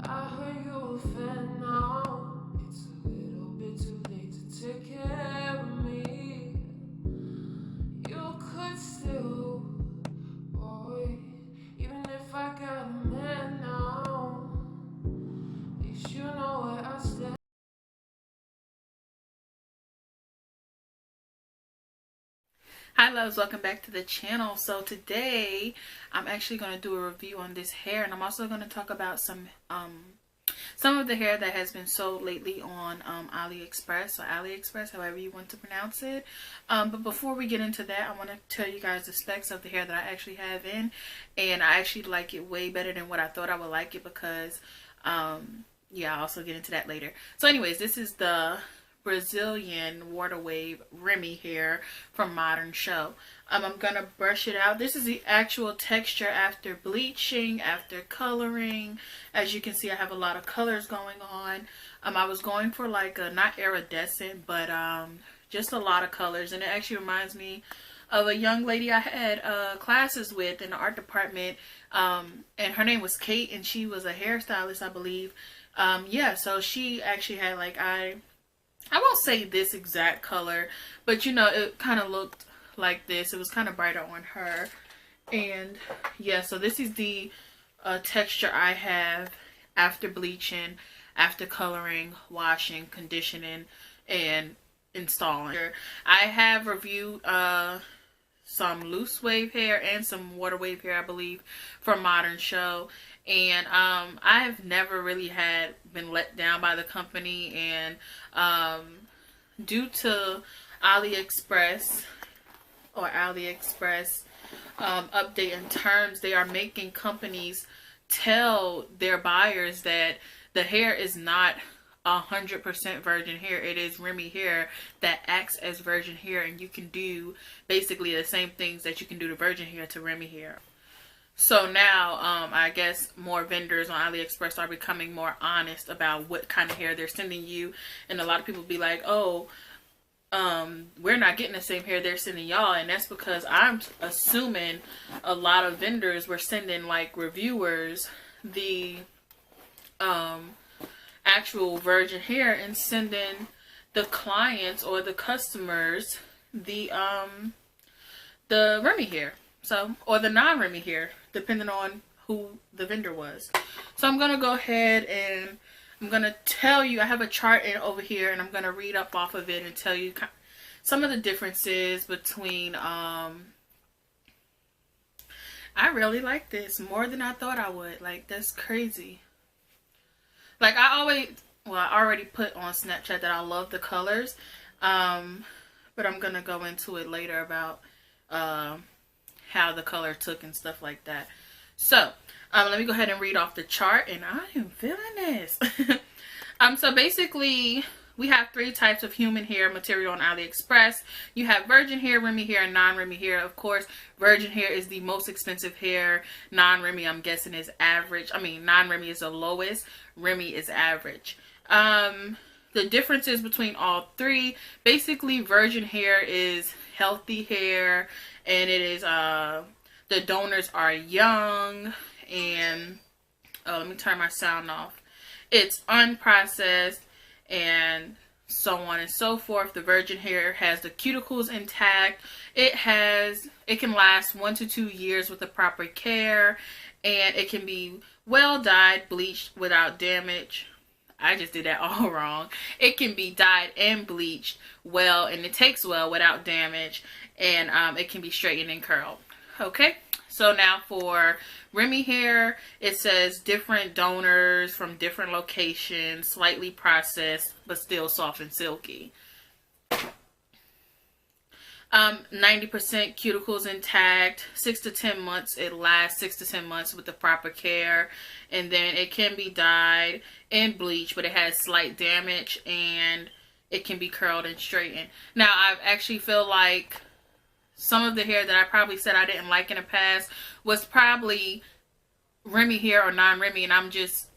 I heard you a fan now. It's a little bit too late to take care of me. You could still, boy, even if I got a man now. At least you know where I stand. Hi loves, welcome back to the channel. So today I'm actually going to do a review on this hair, and I'm also going to talk about some of the hair that has been sold lately on AliExpress, or AliExpress, however you want to pronounce it. But before we get into that, I want to tell you guys the specs of the hair that I actually have in, and I actually like it way better than what I thought I would like it because yeah, I'll also get into that later. So anyways, this is the Brazilian water wave Remy hair from Modern Show. I'm gonna brush it out. This is the actual texture after bleaching, after coloring. As you can see, I have a lot of colors going on. I was going for like a, not iridescent, but just a lot of colors, and it actually reminds me of a young lady I had classes with in the art department, and her name was Kate, and she was a hairstylist, I believe. Yeah, so she actually had like, I won't say this exact color, but you know, it kind of looked like this. It was kind of brighter on her. And yeah, so this is the texture I have after bleaching, after coloring, washing, conditioning, and installing. I have reviewed some loose wave hair and some water wave hair, I believe, from Modern Show. And I've never really been let down by the company, and due to AliExpress update in terms, they are making companies tell their buyers that the hair is not 100% virgin hair. It is Remy hair that acts as virgin hair, and you can do basically the same things that you can do to virgin hair to Remy hair. So now, I guess more vendors on AliExpress are becoming more honest about what kind of hair they're sending you. And a lot of people be like, oh, we're not getting the same hair they're sending y'all. And that's because I'm assuming a lot of vendors were sending like reviewers the actual virgin hair and sending the clients or the customers the Remy hair. So, or the non-Remy hair, depending on who the vendor was. So I'm going to go ahead and I'm going to tell you, I have a chart in over here, and I'm going to read up off of it and tell you some of the differences between, I really like this more than I thought I would. Like, that's crazy. Like, I already put on Snapchat that I love the colors, but I'm going to go into it later about, how the color took and stuff like that. So let me go ahead and read off the chart, and I am feeling this. So basically we have 3 types of human hair material on AliExpress. You have virgin hair, Remy hair, and non-Remy hair. Of course, virgin hair is the most expensive hair. Non-Remy, I'm guessing, is average. I mean, non-Remy is the lowest. Remy is average. The differences between all 3, basically virgin hair is healthy hair, and it is the donors are young, and let me turn my sound off. It's unprocessed and so on and so forth. The virgin hair has the cuticles intact. It can last 1 to 2 years with the proper care, and it can be well dyed, bleached without damage. I just did that all wrong. It can be dyed and bleached well, and it takes well without damage, and it can be straightened and curled. Okay, so now for Remy hair, it says different donors from different locations, slightly processed, but still soft and silky. 90% cuticles intact, 6 to 10 months. It lasts 6 to 10 months with the proper care, and then it can be dyed and bleached, but it has slight damage, and it can be curled and straightened. Now, I actually feel like some of the hair that I probably said I didn't like in the past was probably Remy hair or non-Remy, and I'm just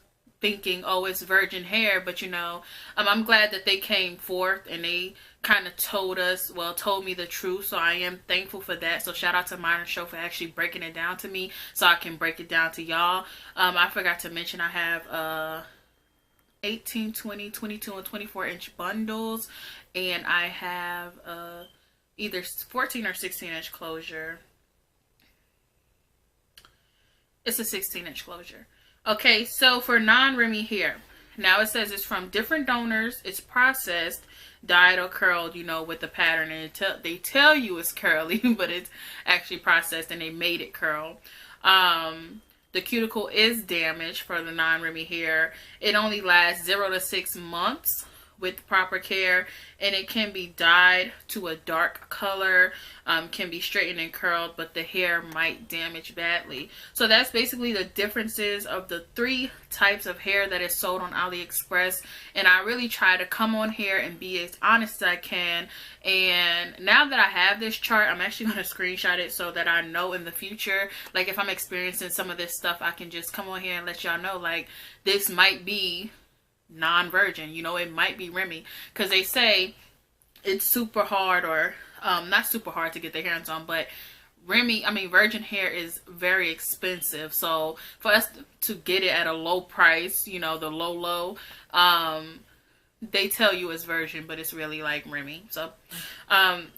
thinking, oh, it's virgin hair. But you know, I'm glad that they came forth and they kind of told me the truth, so I am thankful for that. So shout out to Minor Show for actually breaking it down to me so I can break it down to y'all. I forgot to mention I have 18, 20, 22, and 24 inch bundles, and I have either 14 or 16 inch closure. It's a 16 inch closure. Okay, so for non-remy hair, now it says it's from different donors, it's processed, dyed or curled, you know, with the pattern, and they tell you it's curly, but it's actually processed and they made it curl. The cuticle is damaged for the non-remy hair. It only lasts 0 to 6 months with proper care, and it can be dyed to a dark color, can be straightened and curled, but the hair might damage badly. So that's basically the differences of the 3 types of hair that is sold on AliExpress. And I really try to come on here and be as honest as I can. And now that I have this chart, I'm actually going to screenshot it so that I know in the future, like if I'm experiencing some of this stuff, I can just come on here and let y'all know, like, this might be non-virgin, you know, it might be Remy, because they say it's super hard, or not super hard to get their hands on, but virgin hair is very expensive. So for us to get it at a low price, you know, the low, they tell you it's virgin, but it's really like Remy. So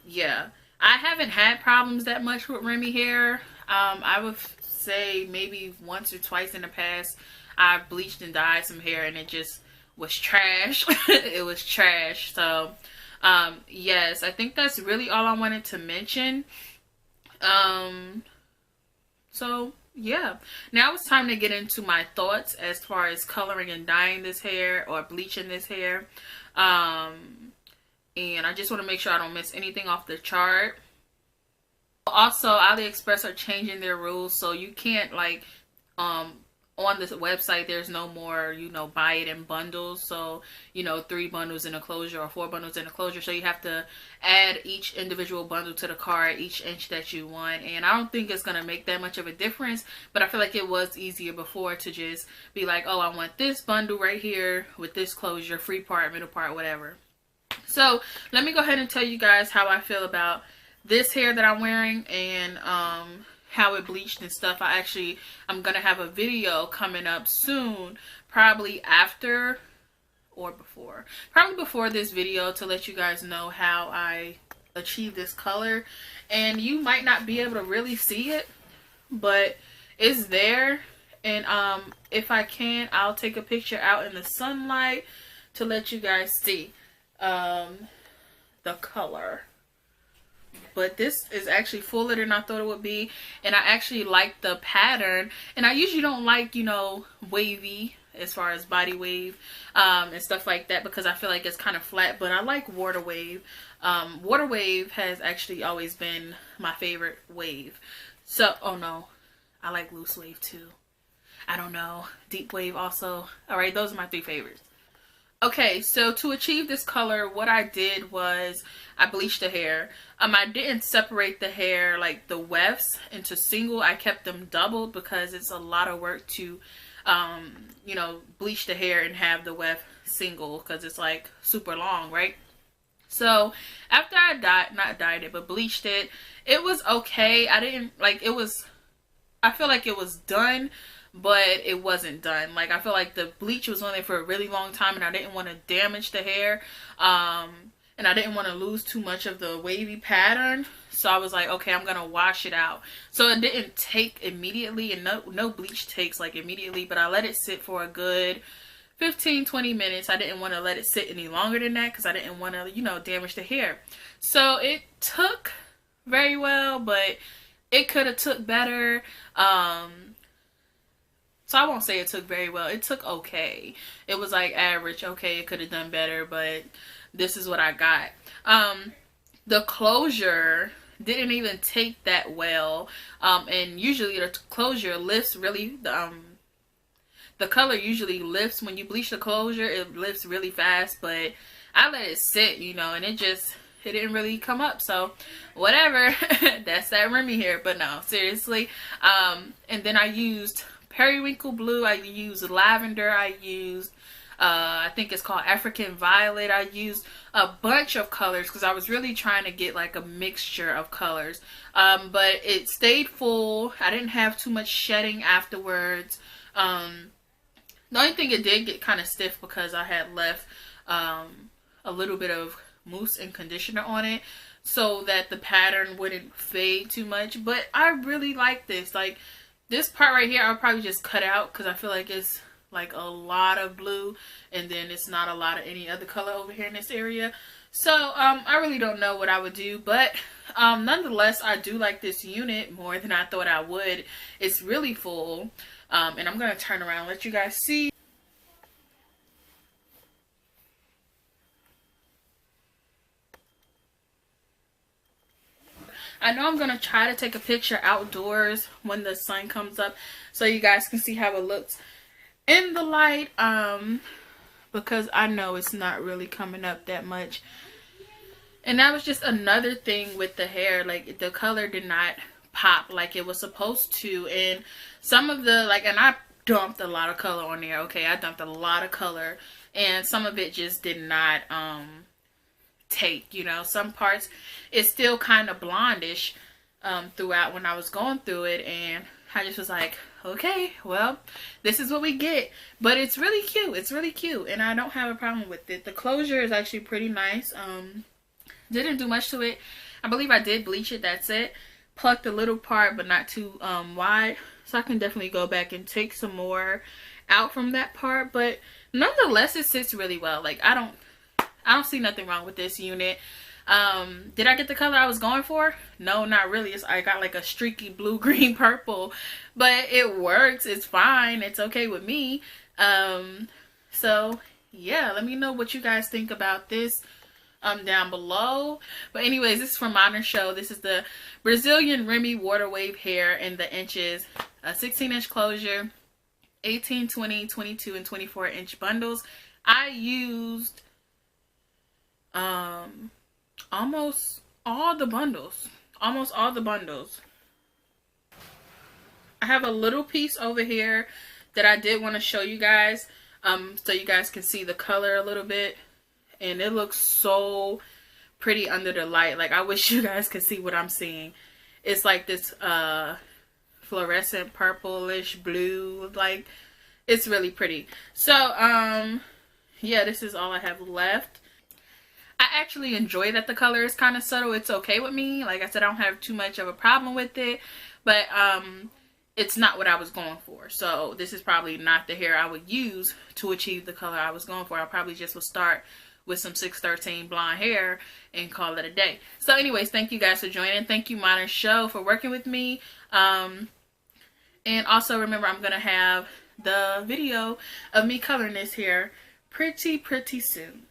yeah, I haven't had problems that much with Remy hair. I would say maybe once or twice in the past I bleached and dyed some hair and it just was trash. It was trash. So yes, I think that's really all I wanted to mention. So yeah, now it's time to get into my thoughts as far as coloring and dyeing this hair or bleaching this hair. And I just want to make sure I don't miss anything off the chart. Also, AliExpress are changing their rules, so you can't, like, on this website, there's no more, you know, buy it in bundles. So, you know, 3 bundles in a closure or 4 bundles in a closure. So you have to add each individual bundle to the cart, each inch that you want. And I don't think it's going to make that much of a difference. But I feel like it was easier before to just be like, oh, I want this bundle right here with this closure, free part, middle part, whatever. So let me go ahead and tell you guys how I feel about this hair that I'm wearing and how it bleached and stuff. I'm gonna have a video coming up soon, probably after or before, probably before this video, to let you guys know how I achieved this color. And you might not be able to really see it, but it's there. And if I can, I'll take a picture out in the sunlight to let you guys see the color. But this is actually fuller than I thought it would be. And I actually like the pattern. And I usually don't like, you know, wavy as far as body wave and stuff like that, because I feel like it's kind of flat. But I like water wave. Water wave has actually always been my favorite wave. So, oh no, I like loose wave too. I don't know. Deep wave also. Alright, those are my 3 favorites. Okay, so to achieve this color, what I did was I bleached the hair. I didn't separate the hair, like the wefts, into single. I kept them doubled because it's a lot of work to, you know, bleach the hair and have the weft single, because it's like super long, right? So after I not dyed it, but bleached it, it was okay. I feel like it was done, but it wasn't done. Like, I feel like the bleach was on there for a really long time, and I didn't want to damage the hair. And I didn't want to lose too much of the wavy pattern. So I was like, okay, I'm going to wash it out. So it didn't take immediately, and no bleach takes like immediately, but I let it sit for a good 15-20 minutes. I didn't want to let it sit any longer than that because I didn't want to, you know, damage the hair. So it took very well, but it could have took better. So I won't say it took very well. It took okay. It was like average. Okay, it could have done better, but this is what I got. The closure didn't even take that well. And usually the closure lifts really, the color usually lifts when you bleach the closure. It lifts really fast, but I let it sit, you know, and it didn't really come up. So whatever. That's that Remy hair. But no, seriously. And then I used periwinkle blue, I used lavender, I used I think it's called African Violet. I used a bunch of colors because I was really trying to get like a mixture of colors. But it stayed full. I didn't have too much shedding afterwards. The only thing, it did get kind of stiff because I had left a little bit of mousse and conditioner on it so that the pattern wouldn't fade too much. But I really like this. Like, this part right here, I'll probably just cut out because I feel like it's like a lot of blue and then it's not a lot of any other color over here in this area. So I really don't know what I would do, but nonetheless, I do like this unit more than I thought I would. It's really full, and I'm gonna turn around and let you guys see. I know I'm gonna try to take a picture outdoors when the sun comes up so you guys can see how it looks in the light, because I know it's not really coming up that much. And that was just another thing with the hair. Like, the color did not pop like it was supposed to. And some of the, like, and I dumped a lot of color on there. Okay, I dumped a lot of color. And some of it just did not take, you know. Some parts, it's still kind of blondish throughout when I was going through it. And I just was like, okay, well, this is what we get. But it's really cute. It's really cute. And I don't have a problem with it. The closure is actually pretty nice. Didn't do much to it. I believe I did bleach it, that's it. Plucked a little part, but not too wide. So I can definitely go back and take some more out from that part. But nonetheless, it sits really well. Like, I don't see nothing wrong with this unit. Did I get the color I was going for? No, not really. I got like a streaky blue, green, purple. But it works. It's fine. It's okay with me. So, yeah. Let me know what you guys think about this down below. But anyways, this is from Modern Show. This is the Brazilian Remy Water Wave hair in the inches. A 16-inch closure. 18, 20, 22, and 24-inch bundles. I used almost all the bundles. Almost all the bundles. I have a little piece over here that I did want to show you guys, so you guys can see the color a little bit. And it looks so pretty under the light. Like, I wish you guys could see what I'm seeing. It's like this fluorescent purplish blue. Like, it's really pretty. So, yeah, this is all I have left. I actually enjoy that the color is kind of subtle. It's okay with me. Like I said, I don't have too much of a problem with it. But it's not what I was going for. So this is probably not the hair I would use to achieve the color I was going for. I probably just would start with some 613 blonde hair and call it a day. So anyways, thank you guys for joining. Thank you, Modern Show, for working with me. And also remember, I'm going to have the video of me coloring this hair pretty soon.